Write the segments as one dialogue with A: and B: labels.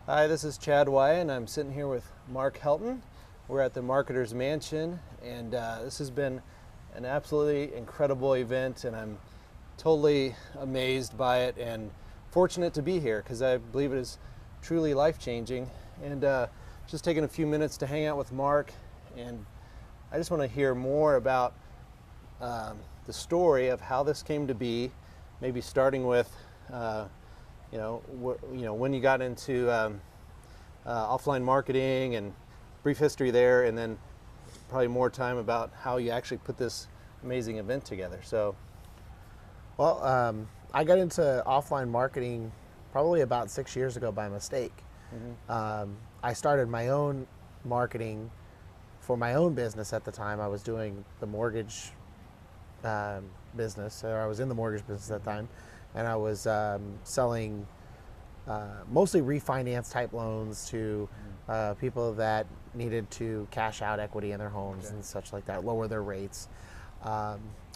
A: Hi, this is Chad Wyatt, and I'm sitting here with Mark Helton. We're at the Marketer's Mansion, and this has been an absolutely incredible event, and I'm totally amazed by it and fortunate to be here because I believe it is truly life-changing. And just taking a few minutes to hang out with Mark, and I just want to hear more about the story of how this came to be, maybe starting with when you got into offline marketing and brief history there, and then probably more time about how you actually put this amazing event together. So,
B: Well, I got into offline marketing probably about 6 years ago by mistake. I started my own marketing for my own business at the time. I was doing the mortgage business, or I was in the mortgage business at the time, and I was selling mostly refinance type loans to people that needed to cash out equity in their homes and such like that, lower their rates.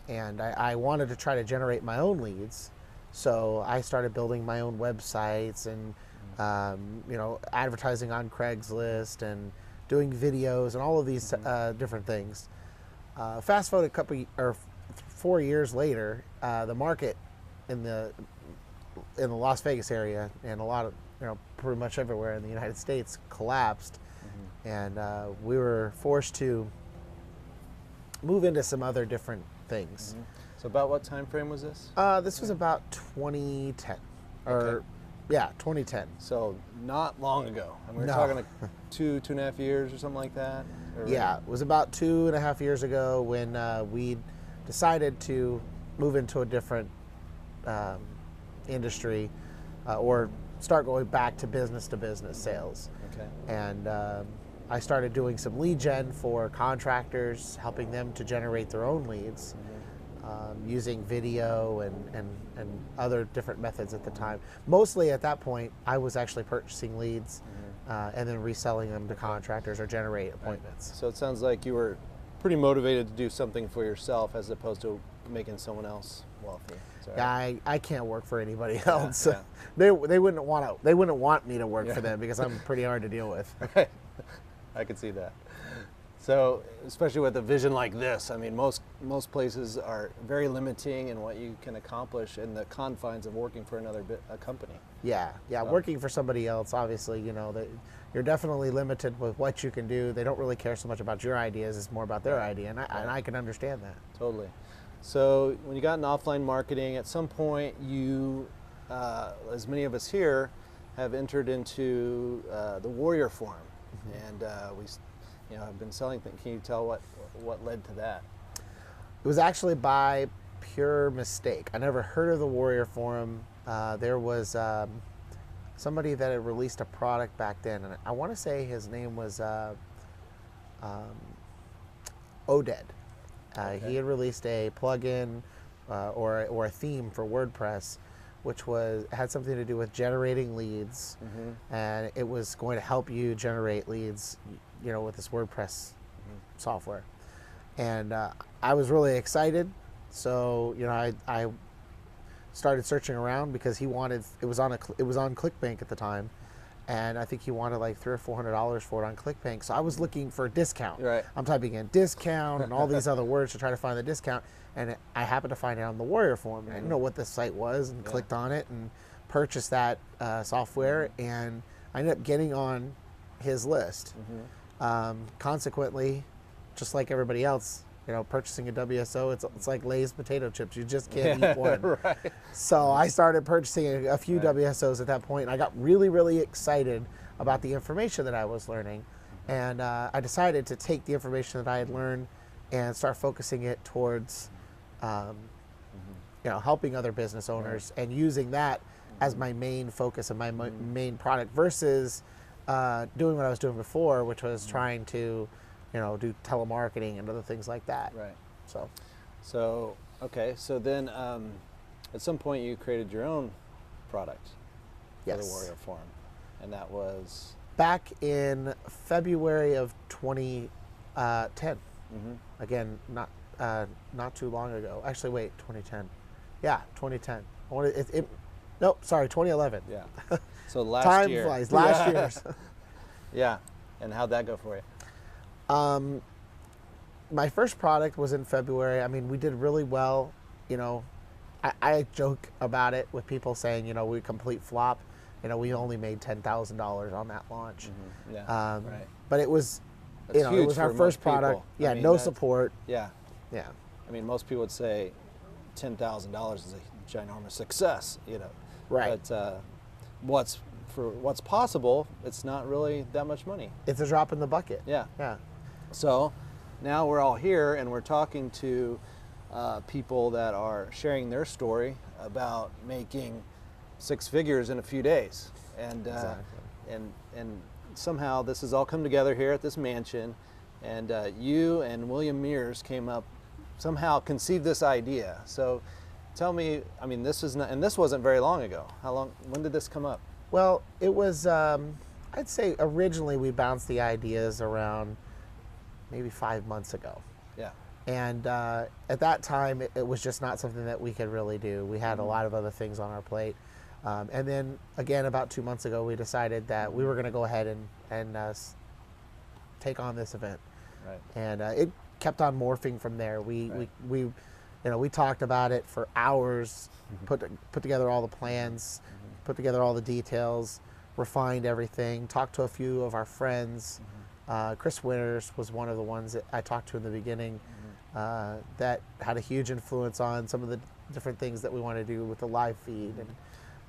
B: And I wanted to try to generate my own leads, so I started building my own websites and advertising on Craigslist and doing videos and all of these different things. Fast forward 4 years later, the market in the Las Vegas area and a lot of pretty much everywhere in the United States collapsed, and we were forced to move into some other different things.
A: so about what time frame was this?
B: This was about 2010, or 2010.
A: So not long ago. I mean, we're
B: No.
A: talking like 2.5 years or something like that. Or-
B: Yeah, it was about 2.5 years ago when we decided to move into a different industry, or start going back to business sales.
A: Okay.
B: And I started doing some lead gen for contractors, helping them to generate their own leads, using video and other different methods at the time. Mostly at that point, I was actually purchasing leads and then reselling them to contractors or generate appointments.
A: So it sounds like you were pretty motivated to do something for yourself as opposed to making someone else wealthy. Is that right?
B: Yeah, I can't work for anybody else.
A: yeah.
B: They wouldn't want me to work for them because I'm pretty hard to deal with.
A: Right. I could see that. So, especially with a vision like this, I mean, most places are very limiting in what you can accomplish in the confines of working for a company.
B: Yeah. Working for somebody else, obviously, you're definitely limited with what you can do. They don't really care so much about your ideas; it's more about their idea, and I can understand that.
A: Totally. So, when you got in offline marketing, at some point you, as many of us here, have entered into the Warrior Forum, and we have been selling things. Can you tell what led to that?
B: It was actually by pure mistake. I never heard of the Warrior Forum. There was somebody that had released a product back then, and I want to say his name was Oded. He had released a plugin or a theme for WordPress, which had something to do with generating leads, and it was going to help you generate leads, with this WordPress software. And I was really excited, so I started searching around because it was on ClickBank at the time, and I think he wanted like $300 or $400 for it on ClickBank. So I was looking for a discount.
A: Right.
B: I'm typing in discount and all these other words to try to find the discount, and I happened to find it on the Warrior Forum. And I didn't know what this site was, and clicked on it and purchased that software, and I ended up getting on his list. Consequently, just like everybody else, purchasing a WSO, it's like Lay's potato chips. You just can't eat one.
A: Right.
B: So I started purchasing a few WSOs at that point, and I got really, really excited about the information that I was learning. And I decided to take the information that I had learned and start focusing it towards helping other business owners, and using that as my main focus and my main product versus doing what I was doing before, which was trying to do telemarketing and other things like that.
A: Right.
B: So
A: okay. So then, at some point, you created your own product for the
B: Yes.
A: Warrior Forum, and that was
B: back in February of 2010. Again, not too long ago. Actually, wait, 2010. Yeah, 2010. Nope, sorry, 2011.
A: Yeah. So last
B: Time
A: year.
B: flies. Last
A: Yeah.
B: year's.
A: Yeah. And how'd that go for you?
B: My first product was in February. I mean, we did really well. You know, I joke about it with people saying, you know, we complete flop. You know, we only made $10,000 on that launch.
A: Yeah. Right.
B: But it was,
A: That's
B: you know, it
A: huge
B: was our
A: for
B: first
A: most people.
B: product. Yeah,
A: I mean,
B: no
A: that's-
B: support.
A: Yeah.
B: Yeah.
A: I mean, most people would say $10,000 is a ginormous success, you know.
B: Right.
A: But what's possible, it's not really that much money.
B: It's a drop in the bucket.
A: Yeah.
B: Yeah.
A: So now we're all here and we're talking to people that are sharing their story about making six figures in a few days, and
B: Exactly.
A: and somehow this has all come together here at this mansion, and you and William Mears came up, somehow conceived this idea. So tell me, I mean, this is not, and this wasn't very long ago. How long? When did this come up?
B: Well, it was, I'd say originally we bounced the ideas around maybe 5 months ago.
A: Yeah.
B: And at that time, it was just not something that we could really do. We had a lot of other things on our plate. And then again, about 2 months ago, we decided that we were going to go ahead and take on this event.
A: Right.
B: And it kept on morphing from there. We you know, we talked about it for hours, put together all the plans, put together all the details, refined everything, talked to a few of our friends. Chris Winters was one of the ones that I talked to in the beginning that had a huge influence on some of the different things that we want to do with the live feed,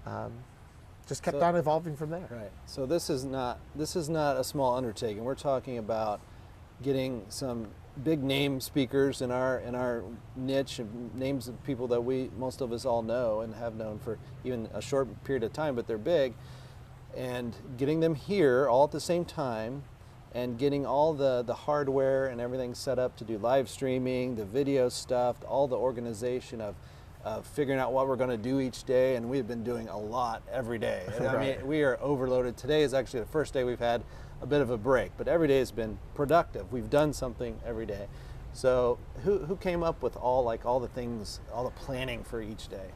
B: and just kept on evolving from there.
A: Right. So this is not a small undertaking. We're talking about getting some big name speakers in our niche, names of people that most of us all know and have known for even a short period of time, but they're big, and getting them here all at the same time, and getting all the hardware and everything set up to do live streaming, the video stuff, all the organization of figuring out what we're going to do each day. And we've been doing a lot every day. And I mean, we are overloaded. Today is actually the first day we've had a bit of a break, but every day has been productive. We've done something every day. So who came up with all the things, all the planning for each day?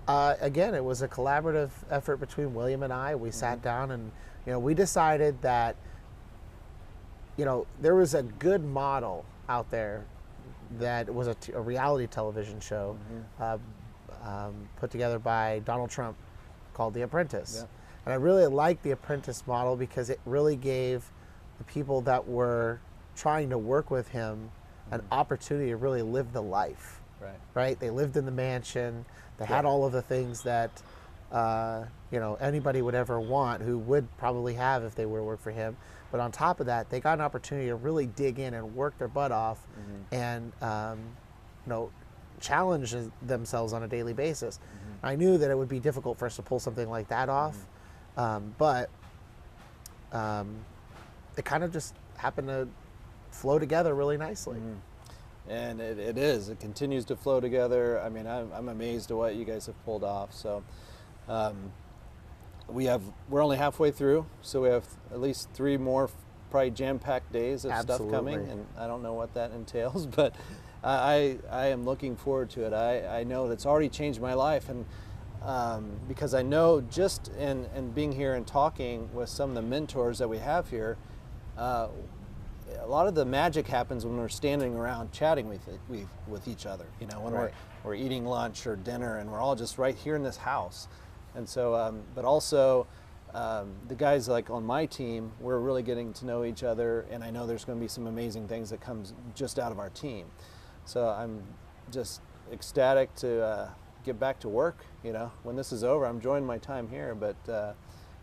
B: Again, it was a collaborative effort between William and I. We sat down and, you know, we decided that, you know, there was a good model out there that was a reality television show put together by Donald Trump called The Apprentice.
A: Yeah.
B: And I really liked The Apprentice model because it really gave the people that were trying to work with him an opportunity to really live the life.
A: Right.
B: Right? They lived in the mansion. They had all of the things that you know, anybody would ever want, who would probably have if they were to work for him. But on top of that, they got an opportunity to really dig in and work their butt off and you know, challenge themselves on a daily basis. I knew that it would be difficult for us to pull something like that off, but it kind of just happened to flow together really nicely.
A: And it is. It continues to flow together. I mean, I'm amazed at what you guys have pulled off. So we're only halfway through, so we have at least 3 more probably jam-packed days of stuff coming, and I don't know what that entails, but I am looking forward to it. I know it's already changed my life, and because I know just in being here and talking with some of the mentors that we have here, a lot of the magic happens when we're standing around chatting with each other. You know, when we're eating lunch or dinner, and we're all just right here in this house. And so, but also the guys like on my team, we're really getting to know each other, and I know there's going to be some amazing things that comes just out of our team. So I'm just ecstatic to get back to work. You know, when this is over, I'm enjoying my time here, but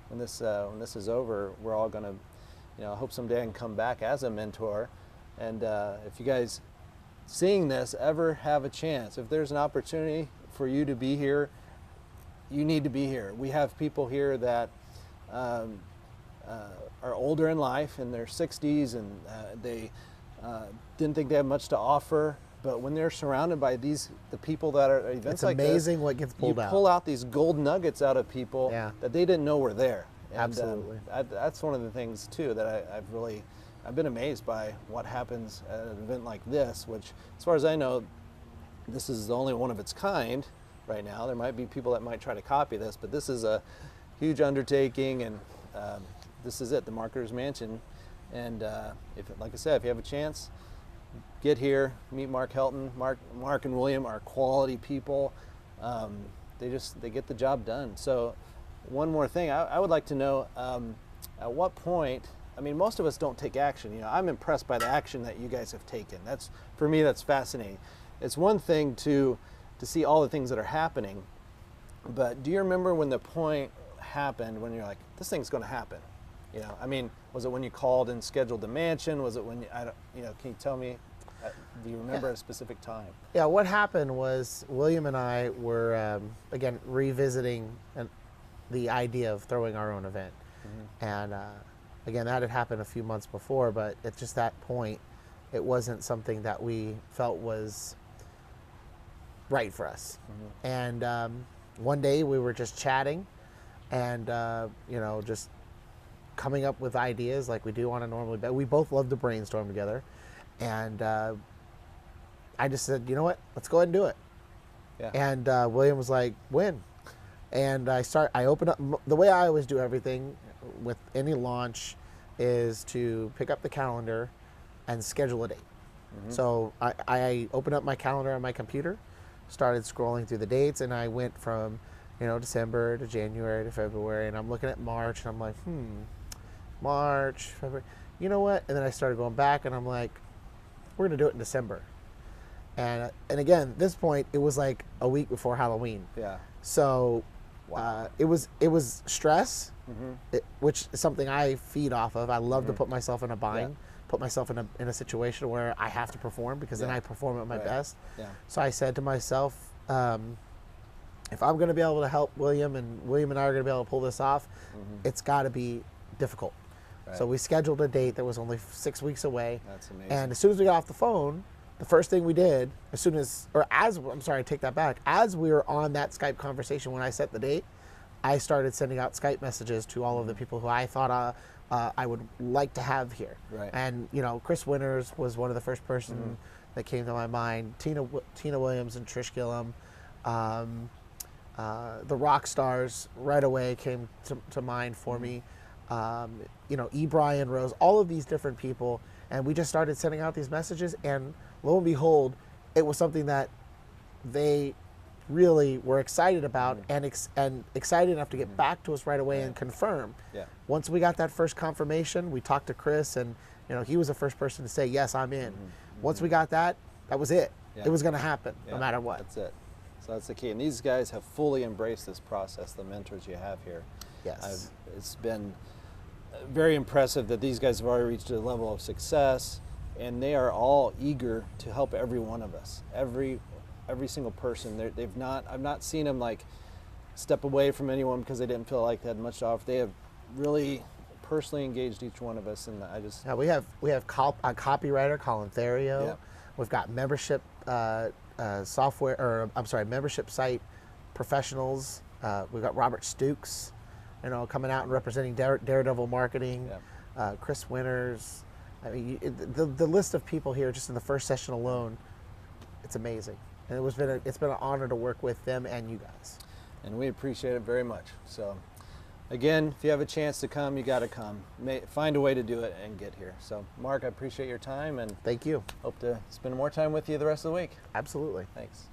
A: when this is over, we're all going to, you know, I hope someday I can come back as a mentor. And if you guys seeing this ever have a chance, if there's an opportunity for you to be here, you need to be here. We have people here that are older in life, in their 60s, and they didn't think they had much to offer. But when they're surrounded by the people that are at events like this,
B: it's amazing what gets pulled out.
A: You pull out these gold nuggets out of people that they didn't know were there. And,
B: Absolutely.
A: That's one of the things too that I've been amazed by what happens at an event like this, which, as far as I know, this is the only one of its kind. right now. There might be people that might try to copy this, but this is a huge undertaking, and this is it, the Marketer's Mansion. And like I said, if you have a chance, get here, meet Mark Helton. Mark and William are quality people. They get the job done. So one more thing, I would like to know, at what point, I mean, most of us don't take action. I'm impressed by the action that you guys have taken. For me, that's fascinating. It's one thing to see all the things that are happening, but do you remember when the point happened when you're like, this thing's going to happen? I mean, was it when you called and scheduled the mansion? Was it when can you tell me? Do you remember a specific time?
B: Yeah, what happened was William and I were, again, revisiting the idea of throwing our own event. Mm-hmm. And again, that had happened a few months before, but at just that point, it wasn't something that we felt was right for us. Mm-hmm. And one day we were just chatting and, just coming up with ideas like we do on a normally, but we both love to brainstorm together. And I just said, you know what, let's go ahead and do it. Yeah. And William was like, when? And I opened up, the way I always do everything with any launch is to pick up the calendar and schedule a date. Mm-hmm. So I opened up my calendar on my computer, started scrolling through the dates, and I went from, December to January to February, and I'm looking at March, and I'm like, March, February, you know what? And then I started going back, and I'm like, we're gonna do it in December. And again, at this point, it was like a week before Halloween. Yeah. So wow. It was stress, mm-hmm. Which is something I feed off of. I love to put myself in a bind, put myself in a situation where I have to perform, because then I perform at my best. Yeah. So I said to myself, if I'm going to be able to help William, and William and I are going to be able to pull this off, it's got to be difficult. Right. So we scheduled a date that was only 6 weeks away. That's amazing. And as soon as we got off the phone, the first thing we did, take that back. As we were on that Skype conversation when I set the date, I started sending out Skype messages to all of the people who I thought I would like to have here. Right. And Chris Winters was one of the first person that came to my mind. Tina Williams and Trish Gillum, the rock stars right away came to mind for me. E. Brian Rose, all of these different people, and we just started sending out these messages, and lo and behold, it was something that they really were excited about, and excited enough to get back to us right away and confirm. Yeah. Once we got that first confirmation, we talked to Chris, and he was the first person to say, yes, I'm in. Once we got that was it. Yeah. It was going to happen no matter what.
A: That's it. So that's the key. And these guys have fully embraced this process, the mentors you have here. Yes. It's been very impressive that these guys have already reached a level of success, and they are all eager to help every one of us. Every single person. I've not seen them like step away from anyone because they didn't feel like they had much to offer. They have really personally engaged each one of us, and
B: we have a copywriter, Colin Therio. Yeah. We've got membership membership site professionals. We've got Robert Stukes, coming out and representing Daredevil Marketing. Yeah. Chris Winters. I mean, the list of people here just in the first session alone, it's amazing. And it's been an honor to work with them and you guys.
A: And we appreciate it very much. So again, if you have a chance to come, you got to come. Find a way to do it and get here. So Mark, I appreciate your time, and
B: thank you.
A: Hope to spend more time with you the rest of the week.
B: Absolutely.
A: Thanks.